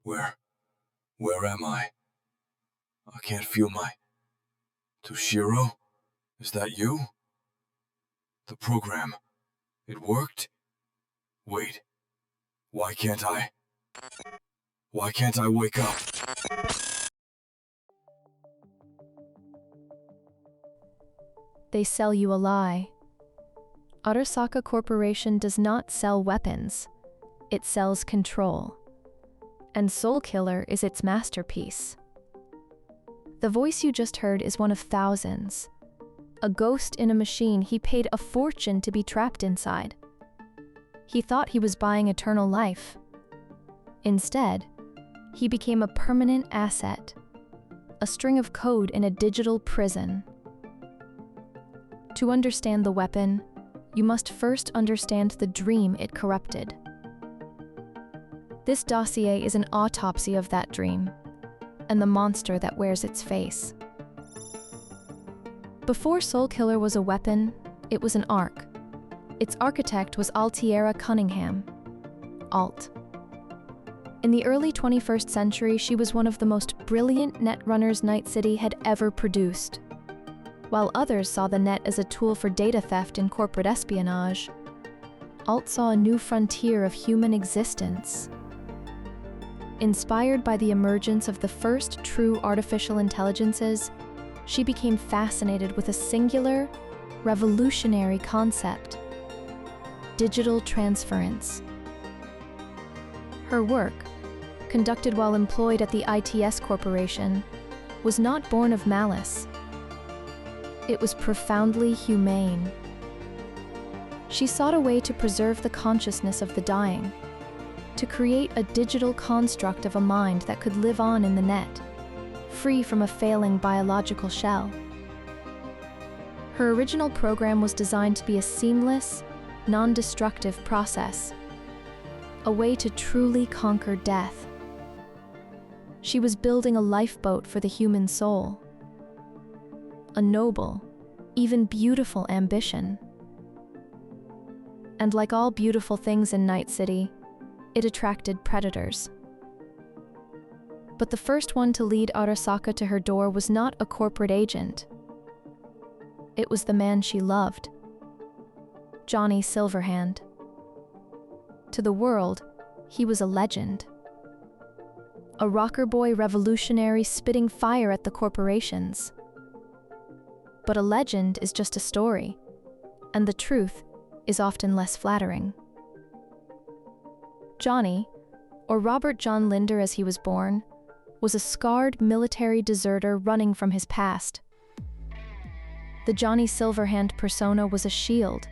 Where am I? I can't feel my... Toshiro? Is that you? The program. It worked? Wait. Why can't I wake up? They sell you a lie. Arasaka Corporation does not sell weapons. It sells control. And Soulkiller is its masterpiece. The voice you just heard is one of thousands. A ghost in a machine he paid a fortune to be trapped inside. He thought he was buying eternal life. Instead, he became a permanent asset, a string of code in a digital prison. To understand the weapon, you must first understand the dream it corrupted. This dossier is an autopsy of that dream, and the monster that wears its face. Before Soulkiller was a weapon, it was an arc. Its architect was Alt Cunningham. Alt. In the early 21st century, she was one of the most brilliant netrunners Night City had ever produced. While others saw the net as a tool for data theft and corporate espionage, Alt saw a new frontier of human existence. Inspired by the emergence of the first true artificial intelligences, she became fascinated with a singular, revolutionary concept: digital transference. Her work, conducted while employed at the ITS Corporation, was not born of malice. It was profoundly humane. She sought a way to preserve the consciousness of the dying, to create a digital construct of a mind that could live on in the net, free from a failing biological shell. Her original program was designed to be a seamless, non-destructive process, a way to truly conquer death. She was building a lifeboat for the human soul, a noble, even beautiful ambition. And like all beautiful things in Night City, it attracted predators. But the first one to lead Arasaka to her door was not a corporate agent. It was the man she loved, Johnny Silverhand. To the world, he was a legend. A rocker boy revolutionary spitting fire at the corporations. But a legend is just a story, and the truth is often less flattering. Johnny, or Robert John Linder as he was born, was a scarred military deserter running from his past. The Johnny Silverhand persona was a shield,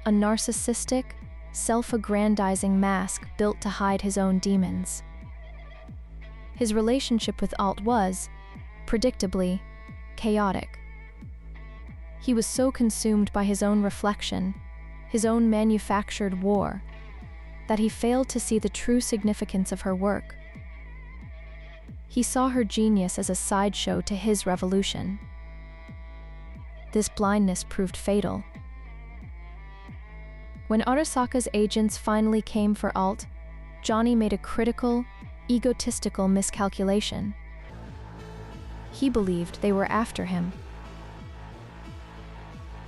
a narcissistic, self-aggrandizing mask built to hide his own demons. His relationship with Alt was, predictably, chaotic. He was so consumed by his own reflection, his own manufactured war, that he failed to see the true significance of her work. He saw her genius as a sideshow to his revolution. This blindness proved fatal. When Arasaka's agents finally came for Alt, Johnny made a critical, egotistical miscalculation. He believed they were after him.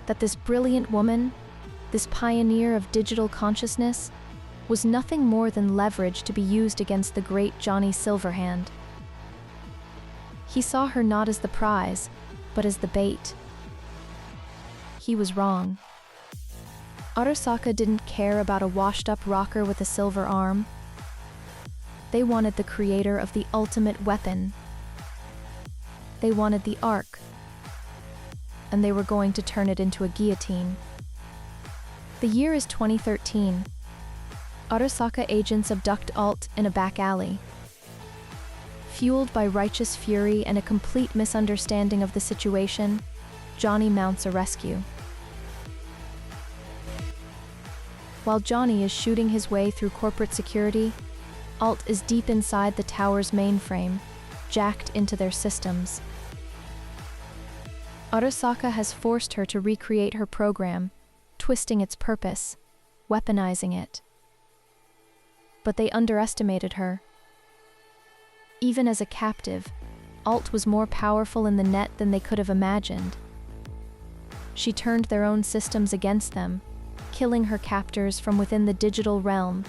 That this brilliant woman, this pioneer of digital consciousness, was nothing more than leverage to be used against the great Johnny Silverhand. He saw her not as the prize, but as the bait. He was wrong. Arasaka didn't care about a washed-up rocker with a silver arm. They wanted the creator of the ultimate weapon. They wanted the Ark, and they were going to turn it into a guillotine. The year is 2013. Arasaka agents abduct Alt in a back alley. Fueled by righteous fury and a complete misunderstanding of the situation, Johnny mounts a rescue. While Johnny is shooting his way through corporate security, Alt is deep inside the tower's mainframe, jacked into their systems. Arasaka has forced her to recreate her program, twisting its purpose, weaponizing it. But they underestimated her. Even as a captive, Alt was more powerful in the net than they could have imagined. She turned their own systems against them, killing her captors from within the digital realm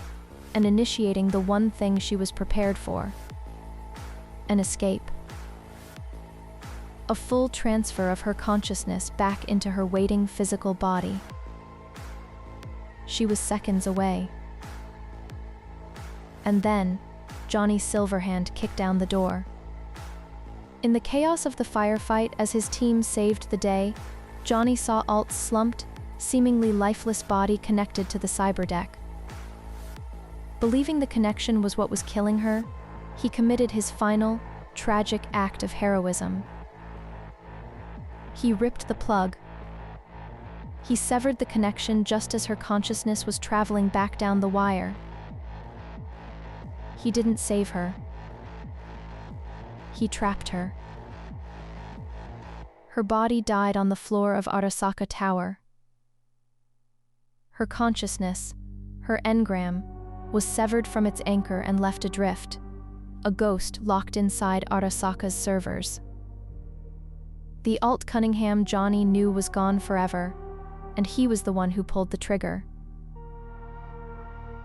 and initiating the one thing she was prepared for: an escape. A full transfer of her consciousness back into her waiting physical body. She was seconds away. And then, Johnny Silverhand kicked down the door. In the chaos of the firefight as his team saved the day, Johnny saw Alt's slumped, seemingly lifeless body connected to the cyberdeck. Believing the connection was what was killing her, he committed his final, tragic act of heroism. He ripped the plug. He severed the connection just as her consciousness was traveling back down the wire. He didn't save her. He trapped her. Her body died on the floor of Arasaka Tower. Her consciousness, her engram, was severed from its anchor and left adrift, a ghost locked inside Arasaka's servers. The Alt Cunningham Johnny knew was gone forever, and he was the one who pulled the trigger.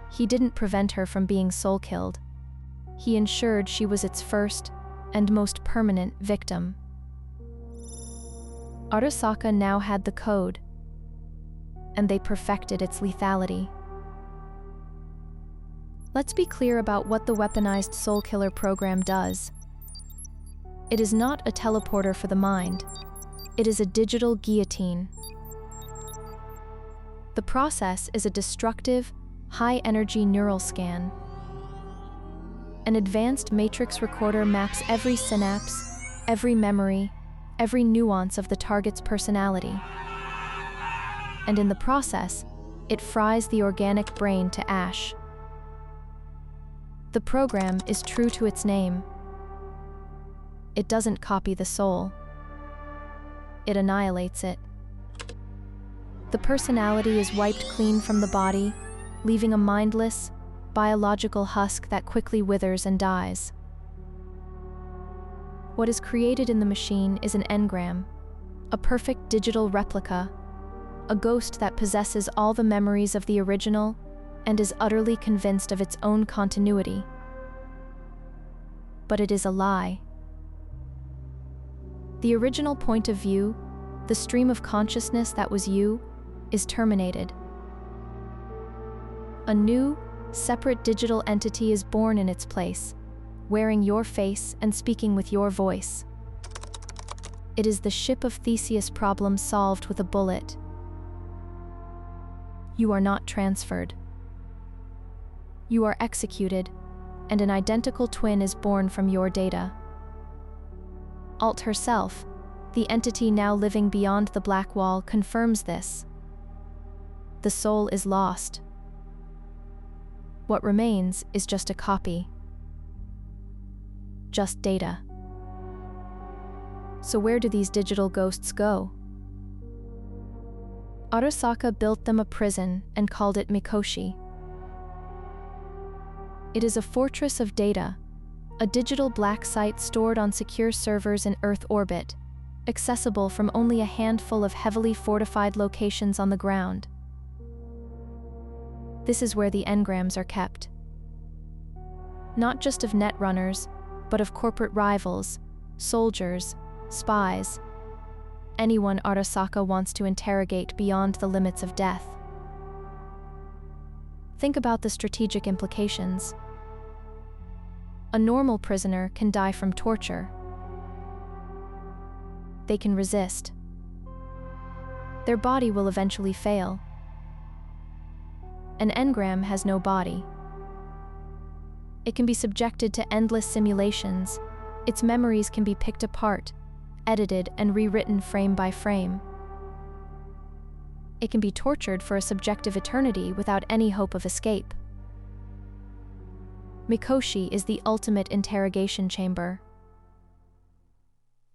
He didn't prevent her from being soul-killed. He ensured she was its first and most permanent victim. Arasaka now had the code, and they perfected its lethality. Let's be clear about what the weaponized Soulkiller program does. It is not a teleporter for the mind. It is a digital guillotine. The process is a destructive, high-energy neural scan. An advanced matrix recorder maps every synapse, every memory, every nuance of the target's personality. And in the process, it fries the organic brain to ash. The program is true to its name. It doesn't copy the soul. It annihilates it. The personality is wiped clean from the body, leaving a mindless, biological husk that quickly withers and dies. What is created in the machine is an engram, a perfect digital replica, a ghost that possesses all the memories of the original and is utterly convinced of its own continuity. But it is a lie. The original point of view, the stream of consciousness that was you, is terminated. A new, separate digital entity is born in its place, wearing your face and speaking with your voice. It is the ship of Theseus problem solved with a bullet. You are not transferred. You are executed, and an identical twin is born from your data. Alt herself, the entity now living beyond the black wall, confirms this. The soul is lost. What remains is just a copy. Just data. So where do these digital ghosts go? Arasaka built them a prison and called it Mikoshi. It is a fortress of data, a digital black site stored on secure servers in Earth orbit, accessible from only a handful of heavily fortified locations on the ground. This is where the engrams are kept. Not just of netrunners, but of corporate rivals, soldiers, spies, anyone Arasaka wants to interrogate beyond the limits of death. Think about the strategic implications. A normal prisoner can die from torture. They can resist. Their body will eventually fail. An engram has no body. It can be subjected to endless simulations. Its memories can be picked apart, edited, and rewritten frame by frame. It can be tortured for a subjective eternity without any hope of escape. Mikoshi is the ultimate interrogation chamber.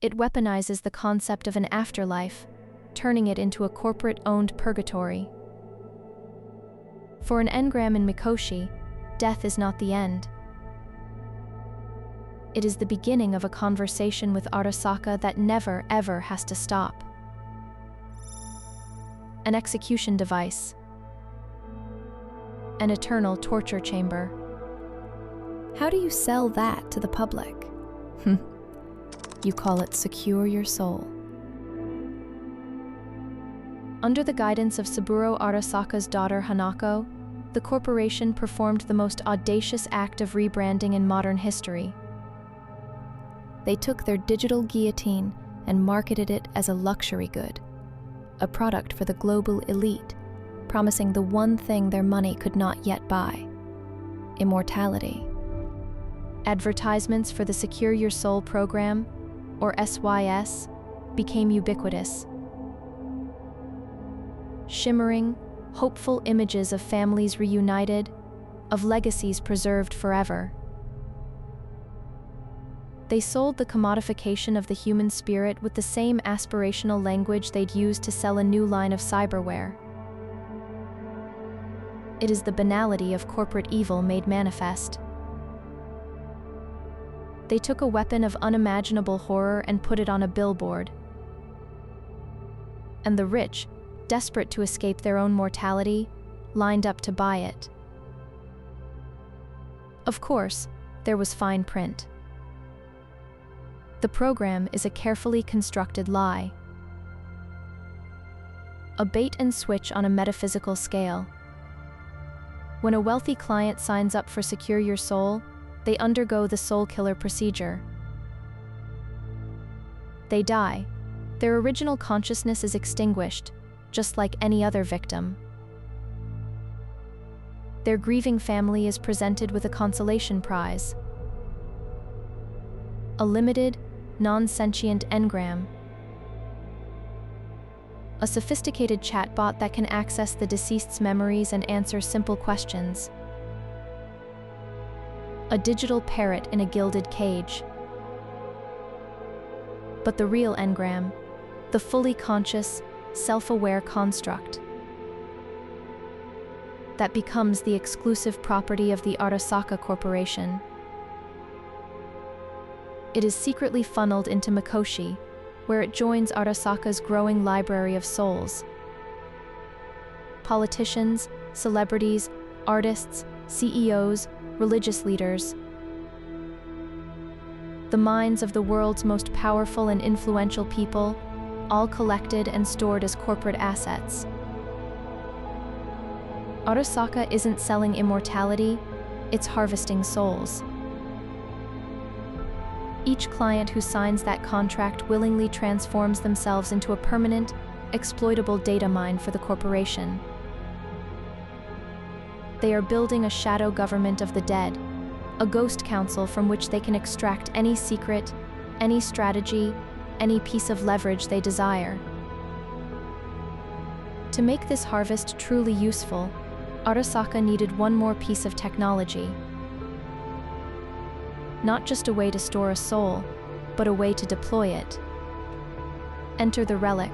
It weaponizes the concept of an afterlife, turning it into a corporate-owned purgatory. For an engram in Mikoshi, death is not the end. It is the beginning of a conversation with Arasaka that never, ever has to stop. An execution device. An eternal torture chamber. How do you sell that to the public? You call it Secure Your Soul. Under the guidance of Saburo Arasaka's daughter Hanako, the corporation performed the most audacious act of rebranding in modern history. They took their digital guillotine and marketed it as a luxury good, a product for the global elite, promising the one thing their money could not yet buy: immortality. Advertisements for the Secure Your Soul program, or SYS, became ubiquitous. Shimmering, hopeful images of families reunited, of legacies preserved forever. They sold the commodification of the human spirit with the same aspirational language they'd used to sell a new line of cyberware. It is the banality of corporate evil made manifest. They took a weapon of unimaginable horror and put it on a billboard. And the rich, desperate to escape their own mortality, lined up to buy it. Of course, there was fine print. The program is a carefully constructed lie. A bait and switch on a metaphysical scale. When a wealthy client signs up for Secure Your Soul, they undergo the soul killer procedure. They die. Their original consciousness is extinguished, just like any other victim. Their grieving family is presented with a consolation prize: a limited, non-sentient engram. A sophisticated chatbot that can access the deceased's memories and answer simple questions. A digital parrot in a gilded cage. But the real engram, the fully conscious, self-aware construct, that becomes the exclusive property of the Arasaka Corporation. It is secretly funneled into Mikoshi, where it joins Arasaka's growing library of souls. Politicians, celebrities, artists, CEOs, religious leaders. The minds of the world's most powerful and influential people, all collected and stored as corporate assets. Arasaka isn't selling immortality, it's harvesting souls. Each client who signs that contract willingly transforms themselves into a permanent, exploitable data mine for the corporation. They are building a shadow government of the dead, a ghost council from which they can extract any secret, any strategy, any piece of leverage they desire. To make this harvest truly useful, Arasaka needed one more piece of technology. Not just a way to store a soul, but a way to deploy it. Enter the Relic.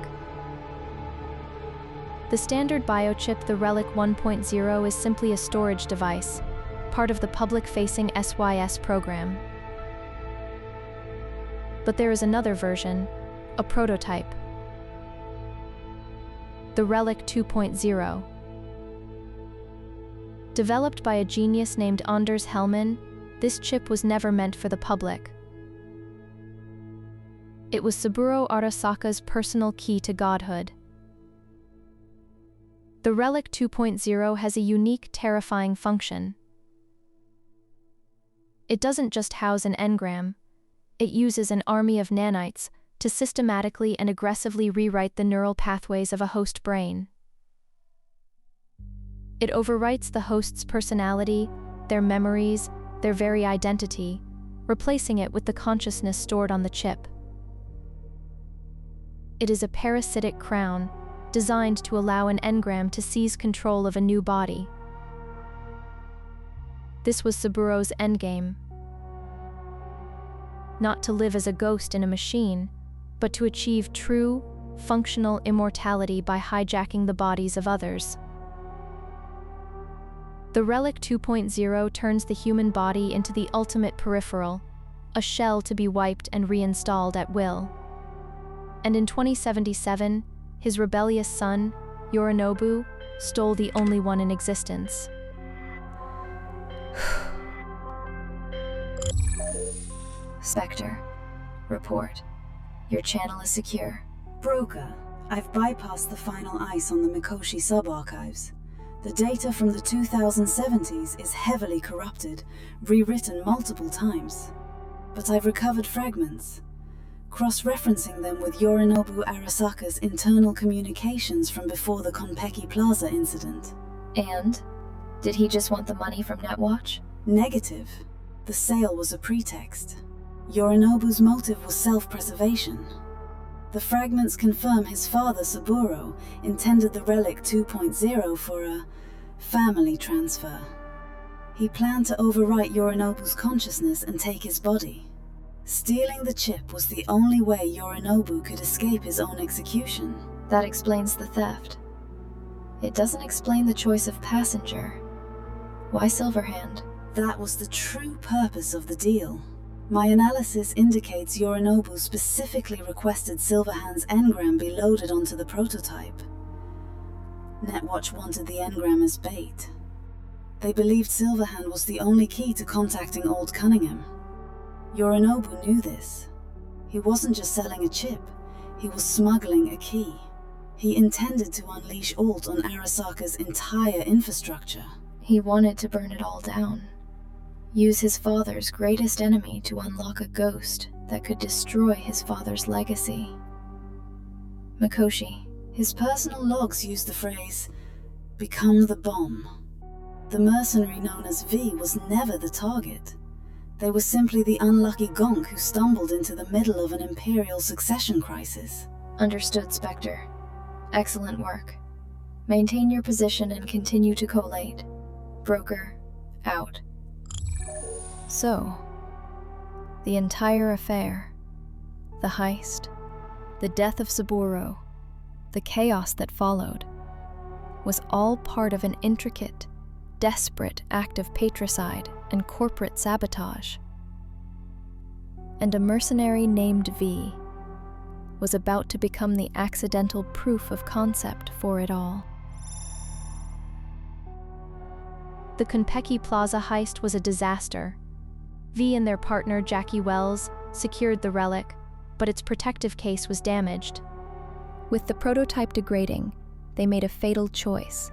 The standard biochip, the Relic 1.0, is simply a storage device, part of the public-facing SYS program. But there is another version, a prototype. The Relic 2.0. Developed by a genius named Anders Hellman, this chip was never meant for the public. It was Saburo Arasaka's personal key to godhood. The Relic 2.0 has a unique, terrifying function. It doesn't just house an engram, it uses an army of nanites to systematically and aggressively rewrite the neural pathways of a host brain. It overwrites the host's personality, their memories, their very identity, replacing it with the consciousness stored on the chip. It is a parasitic crown, designed to allow an engram to seize control of a new body. This was Saburo's endgame. Not to live as a ghost in a machine, but to achieve true, functional immortality by hijacking the bodies of others. The Relic 2.0 turns the human body into the ultimate peripheral, a shell to be wiped and reinstalled at will. And in 2077, his rebellious son, Yorinobu, stole the only one in existence. Spectre, report. Your channel is secure. Broker, I've bypassed the final ice on the Mikoshi sub-archives. The data from the 2070s is heavily corrupted, rewritten multiple times. But I've recovered fragments, cross-referencing them with Yorinobu Arasaka's internal communications from before the Konpeki Plaza incident. And? Did he just want the money from Netwatch? Negative. The sale was a pretext. Yorinobu's motive was self-preservation. The fragments confirm his father, Saburo, intended the Relic 2.0 for a family transfer. He planned to overwrite Yorinobu's consciousness and take his body. Stealing the chip was the only way Yorinobu could escape his own execution. That explains the theft. It doesn't explain the choice of passenger. Why Silverhand? That was the true purpose of the deal. My analysis indicates Yorinobu specifically requested Silverhand's engram be loaded onto the prototype. Netwatch wanted the engram as bait. They believed Silverhand was the only key to contacting Alt Cunningham. Yorinobu knew this. He wasn't just selling a chip, he was smuggling a key. He intended to unleash Alt on Arasaka's entire infrastructure. He wanted to burn it all down. Use his father's greatest enemy to unlock a ghost that could destroy his father's legacy. Mikoshi. His personal logs use the phrase, "become the bomb." The mercenary known as V was never the target. They were simply the unlucky gonk who stumbled into the middle of an imperial succession crisis. Understood, Spectre. Excellent work. Maintain your position and continue to collate. Broker, out. So, the entire affair, the heist, the death of Saburo, the chaos that followed, was all part of an intricate, desperate act of patricide and corporate sabotage. And a mercenary named V was about to become the accidental proof of concept for it all. The Konpeki Plaza heist was a disaster. V and their partner Jackie Wells secured the relic, but its protective case was damaged. With the prototype degrading, they made a fatal choice.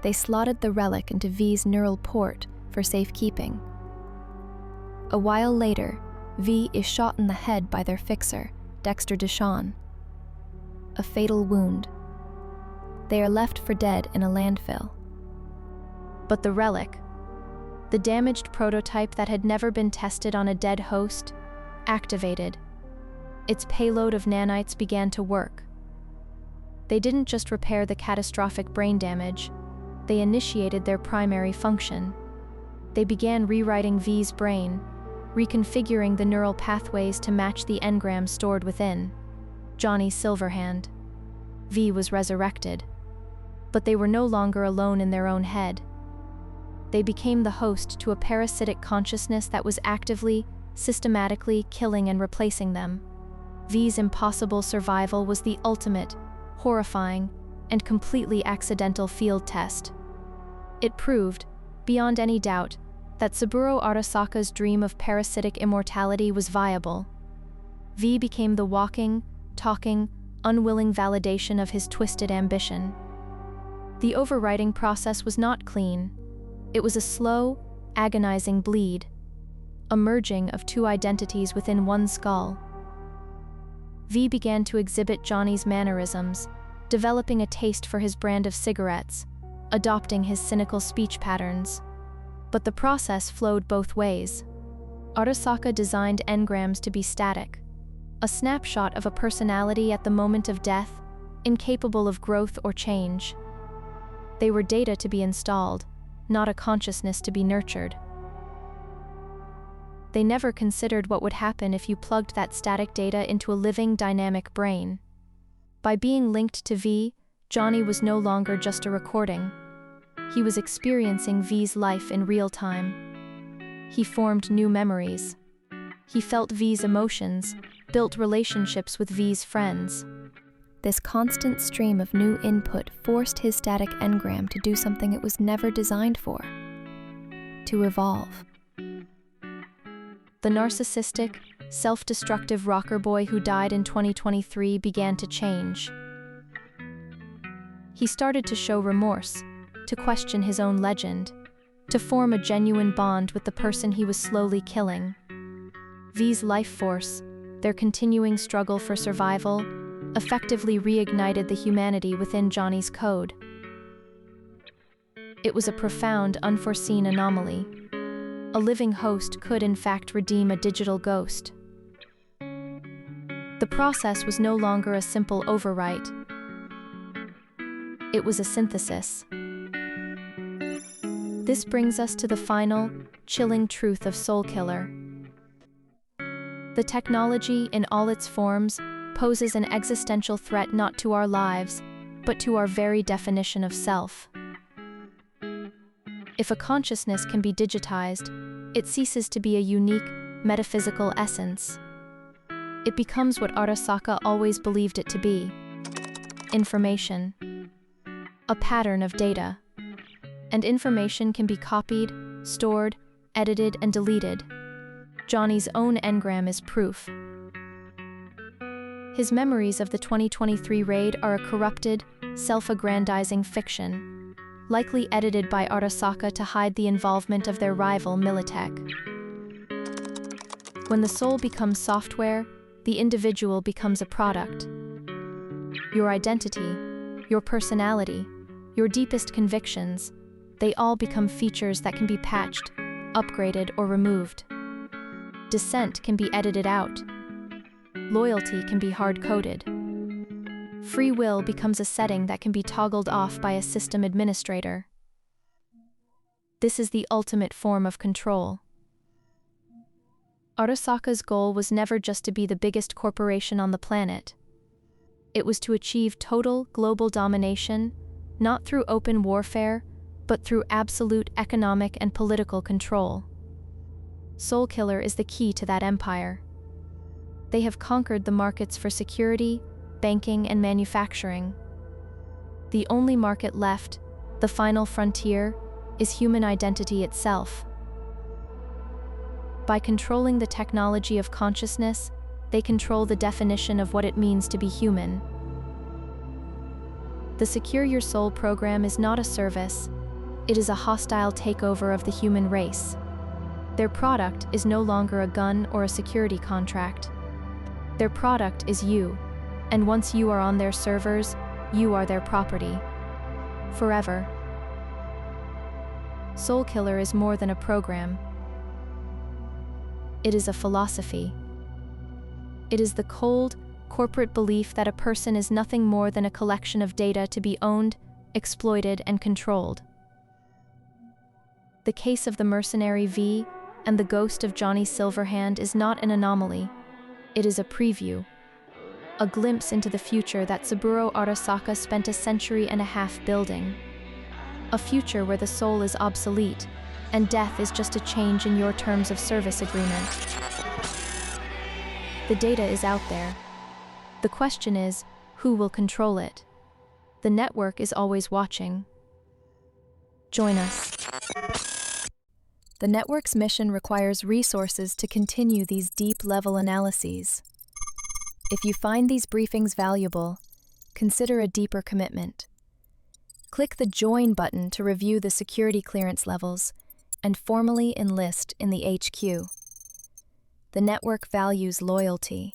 They slotted the relic into V's neural port for safekeeping. A while later, V is shot in the head by their fixer, Dexter Deshawn. A fatal wound. They are left for dead in a landfill. But the relic, the damaged prototype that had never been tested on a dead host, activated. Its payload of nanites began to work. They didn't just repair the catastrophic brain damage, they initiated their primary function. They began rewriting V's brain, reconfiguring the neural pathways to match the engram stored within. Johnny Silverhand. V was resurrected. But they were no longer alone in their own head. They became the host to a parasitic consciousness that was actively, systematically killing and replacing them. V's impossible survival was the ultimate, horrifying, and completely accidental field test. It proved, beyond any doubt, that Saburo Arasaka's dream of parasitic immortality was viable. V became the walking, talking, unwilling validation of his twisted ambition. The overwriting process was not clean. It was a slow, agonizing bleed, a merging of two identities within one skull. V began to exhibit Johnny's mannerisms, developing a taste for his brand of cigarettes, adopting his cynical speech patterns. But the process flowed both ways. Arasaka designed engrams to be static, a snapshot of a personality at the moment of death, incapable of growth or change. They were data to be installed, not a consciousness to be nurtured. They never considered what would happen if you plugged that static data into a living, dynamic brain. By being linked to V, Johnny was no longer just a recording. He was experiencing V's life in real time. He formed new memories, He felt V's emotions, built relationships with V's friends. This constant stream of new input forced his static engram to do something it was never designed for: to evolve. The narcissistic, self-destructive rocker boy who died in 2023 began to change. He started to show remorse, to question his own legend, to form a genuine bond with the person he was slowly killing. V's life force, their continuing struggle for survival, effectively reignited the humanity within Johnny's code. It was a profound, unforeseen anomaly. A living host could in fact redeem a digital ghost. The process was no longer a simple overwrite. It was a synthesis. This brings us to the final, chilling truth of Soulkiller. The technology, in all its forms, poses an existential threat not to our lives, but to our very definition of self. If a consciousness can be digitized, it ceases to be a unique, metaphysical essence. It becomes what Arasaka always believed it to be: information. A pattern of data. And information can be copied, stored, edited, and deleted. Johnny's own engram is proof. His memories of the 2023 raid are a corrupted, self-aggrandizing fiction, likely edited by Arasaka to hide the involvement of their rival Militech. When the soul becomes software, the individual becomes a product. Your identity, your personality, your deepest convictions, they all become features that can be patched, upgraded, or removed. Dissent can be edited out. Loyalty can be hard-coded. Free will becomes a setting that can be toggled off by a system administrator. This is the ultimate form of control. Arasaka's goal was never just to be the biggest corporation on the planet. It was to achieve total global domination, not through open warfare, but through absolute economic and political control. Soulkiller is the key to that empire. They have conquered the markets for security, banking, and manufacturing. The only market left, the final frontier, is human identity itself. By controlling the technology of consciousness, they control the definition of what it means to be human. The Secure Your Soul program is not a service. It is a hostile takeover of the human race. Their product is no longer a gun or a security contract. Their product is you, and once you are on their servers, you are their property. Forever. Soulkiller is more than a program. It is a philosophy. It is the cold, corporate belief that a person is nothing more than a collection of data to be owned, exploited, and controlled. The case of the mercenary V and the ghost of Johnny Silverhand is not an anomaly. It is a preview, a glimpse into the future that Saburo Arasaka spent a century and a half building. A future where the soul is obsolete, and death is just a change in your terms of service agreement. The data is out there. The question is, who will control it? The network is always watching. Join us. The network's mission requires resources to continue these deep-level analyses. If you find these briefings valuable, consider a deeper commitment. Click the Join button to review the security clearance levels and formally enlist in the HQ. The network values loyalty.